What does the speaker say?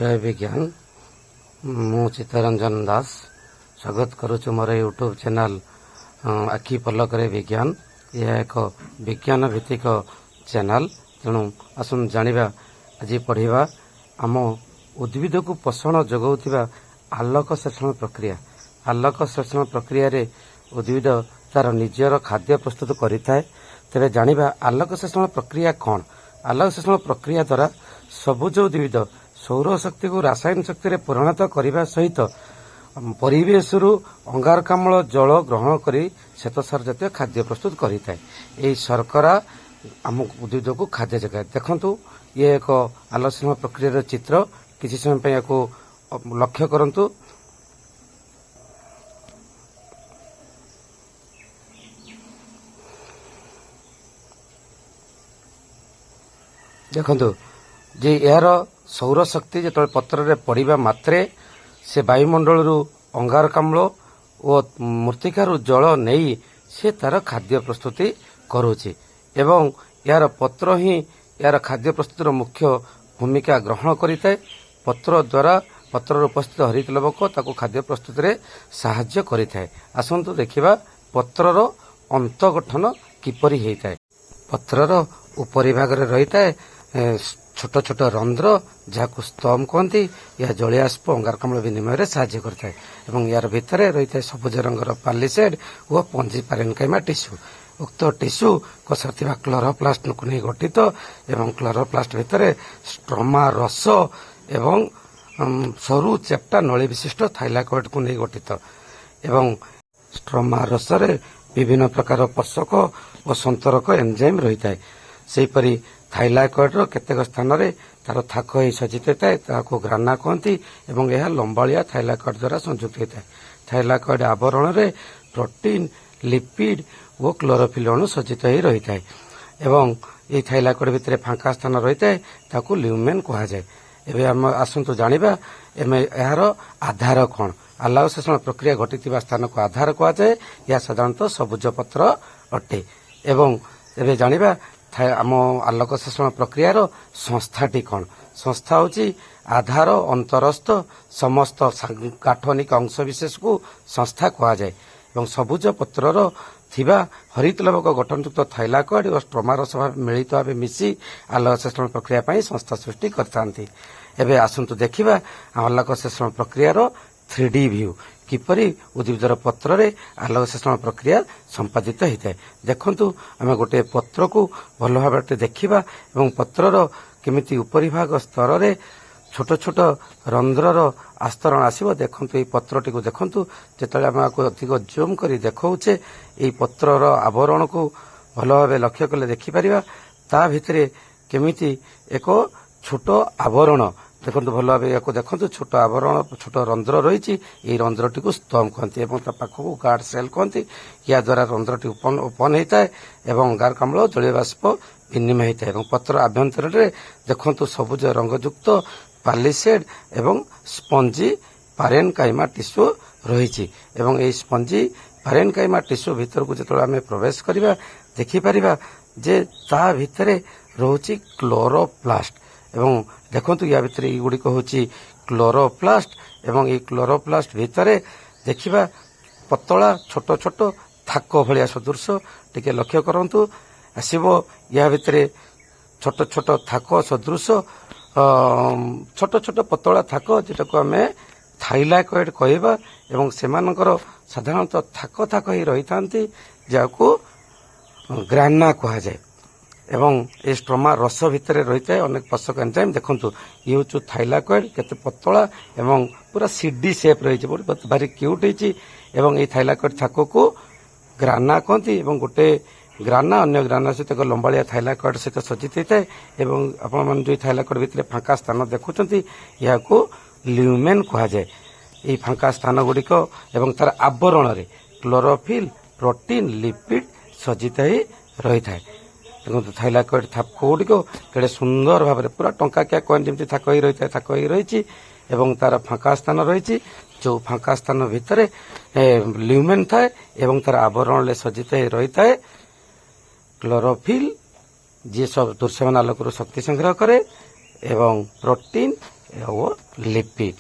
जय विज्ञान मु चित्तरंजन दास स्वागत करुछु मोर यूट्यूब चैनल आखि पलकरे विज्ञान। यह एक विज्ञान भित्तिक चैनल तेणु आसुन जानिबा आज पढ़िबा आम उद्भिद को पोषण जोगाउथिबा आलोक संश्लेषण प्रक्रिया। आलोक संश्लेषण प्रक्रिया रे उद्भिद तार निजर खाद्य प्रस्तुत करिथाय। तेबे जानिबा आलोक संश्लेषण प्रक्रिया कौन। आलोक संश्लेषण प्रक्रिया द्वारा सबुज उद्भिद सौर शक्ति को रासायनिक शक्ति रे परिणत करने सहित परिवेश अंगारकाम्ल जल ग्रहण करी श्वेतसार जातीय खाद्य प्रस्तुत करिथाय। एही शर्करा आम उद्भिद को खाद्य जगाए। देखंतु ये एक आलोक संश्लेषण प्रक्रिया चित्र किसी समय पे याको लक्ष्य करंतु। देखंतु जे यार सौर शक्ति जो पत्र रे पड़िबा मात्रे से वायुमंडल अंगारकाम्ल और मृत्तिकार जल नहीं से तार खाद्य प्रस्तुति करुछि एवं यार पत्र ही यार खाद्य प्रस्तुतिर मुख्य भूमिका ग्रहण करिଥାଏ। पत्र द्वारा पत्र उपस्थित हरित लवक ताको खाद्य प्रस्तुति रे साहाय्य करिଥାଏ। आसंतु देखिबा पत्रर अंत गठन किपरि हेइଥାଏ। पत्रर उपरि भाग रे रहिଥାଏ छोट छोट रंध्र जहाँ स्तम कहती। यह जलियास्प अंगारकाम्ल विनिमय में साहाय्य करता है। यार भितर रही है सबुज रंगर पालिसेड और पंजी पारेन्काइमा टिश्यू। उक्त टिश्यू कोशर थिबा क्लोरोप्लास्ट को नहीं गठित एवं क्लोरोप्लास्ट भितर स्ट्रोमा रस एवं सरु चेप्टा नली विशिष्ट थाइलाकॉइड को नहीं गठित एवं स्ट्रोमा रस रे विभिन्न प्रकार पोषक और संतरक एंजाइम रही है। सेहीपरि थाइलाकॉइड केतेक स्थान रे तार थाक ही सज्जित होता है ग्राना कहती एवं यह लंबालिया थाइलाकॉइड द्वारा संयुक्त होता है। थाइलाकॉइड आवरण रे प्रोटीन लिपिड और क्लोरोफिल अणु सज्जित ही रही है एवं ये थाइलाकॉइड भितर फांका स्थान रही है ताकू ल्यूमेन कहा जाए। एबे हम आसंतु जानिबा यार आधार कौन। आलोक संश्लेषण प्रक्रिया घटिथिबा स्थान को आधार कहा जाए। यह साधारणतः सबुज पत्र अटे एवं एबे जानिबा आम आलोक संश्लेषण प्रक्रियार संस्थाटी कौन। संस्था होची आधार अंतरस्थ समस्त गाठनिक अंश विशेष को संस्था कहा जाए एवं सबुज पत्रर थिबा हरित लवक गठनयुक्त थाइलाकॉइड और स्ट्रोमा रस मिलित भाव मिसी आलोक संश्लेषण प्रक्रिया पई संस्था सृष्टि करथांती। एबे आसंतु देखिबा आलोक संश्लेषण प्रक्रियार 3D व्यू किपरि उद्भिदर पत्र रे आलोक संश्लेषण प्रक्रिया संपादित होता है। देखंतु आम गोटे पत्र को भल भाव देखिबा एवं पत्रर केमिति उपरि भाग स्तर रे छोट छोट रंध्रर आस्तरण आसीबो। देखंतु ए पत्रटी को देखंतु जेतले आम अधिक जूम करी देखौछे ए पत्रर आवरण को भल भाव लक्ष्य कले देखि परिबा ता भितरे केमिति एक छोट आवरण देखो भल भाव या देखो छोट आवरण छोट रंध्र रही। रंध्रटी को स्तम कहती और पाखक गार्ड सेल कहती। या द्वारा रंध्रटी ओपन होता है और अंगारकाम्ल जलीय बाष्प विनिमय होता है। पत्र आभ्यंतर देखो सबुज रंगयुक्त पालिसेड एवं स्पंजी पारेन्काइमा टिश्यू रही। स्पंजी पारेन्काइमा टिश्यू भीतर को जो आम प्रवेश करवा देखिपर जे ता भितर रोची क्लोरोप्लास्ट एवं देखंतु या भितर गुड़िक हूँ क्लोरोप्लास्ट एवं ये क्लोरोप्लास्ट भितर देखिबा पतला छोट छोट थाक भलिया सदृश टिके लक्ष्य करंतु आसीबो। या भितर छोट छोट थाक सदृश छोट छोट पतला थाक जेटा को आम थाइलाकॉइड कहबा एवं सेमानकर साधारणतः थाक थाक ही रही थांती जाको ग्राना कहा जाए एवं ए स्ट्रोमा रस भितर रही है अनेक पोषक एंजाइम। देखंतु ये हूँ थाइलाकॉइड केते पतला एवं पूरा सीडी शेप रही भारी क्यूट होती एवं ये थाइलाकॉइड थाक को ग्राना कहती एवं गोटे ग्राना अन्य ग्राना सहित एक लंबालिया थाइलाकॉइड सहित सज्जित होता है एवं आपण मन जो थाइलाकॉइड भितर फांका स्थान देखुंत या ल्यूमेन कहा जाए। ये फांका स्थान गुड़िक एवं तार आवरण रे क्लोरोफिल प्रोटीन लिपिड सज्जित ही रही है। देखो थाइलाकॉइड थाक गुड़िक केड़े सुंदर भाव पूरा टंका क्या कॉइन जमी थाक ही रही है थाक ही रही एवं तार फांका स्थान रही जो फांका स्थान भितर ल्यूमेन थाए एवं तार आवरण सज्जित रही है क्लोरोफिल जी सब दृश्यमान आलोक शक्ति संग्रह करे एवं प्रोटीन और ଲିପି।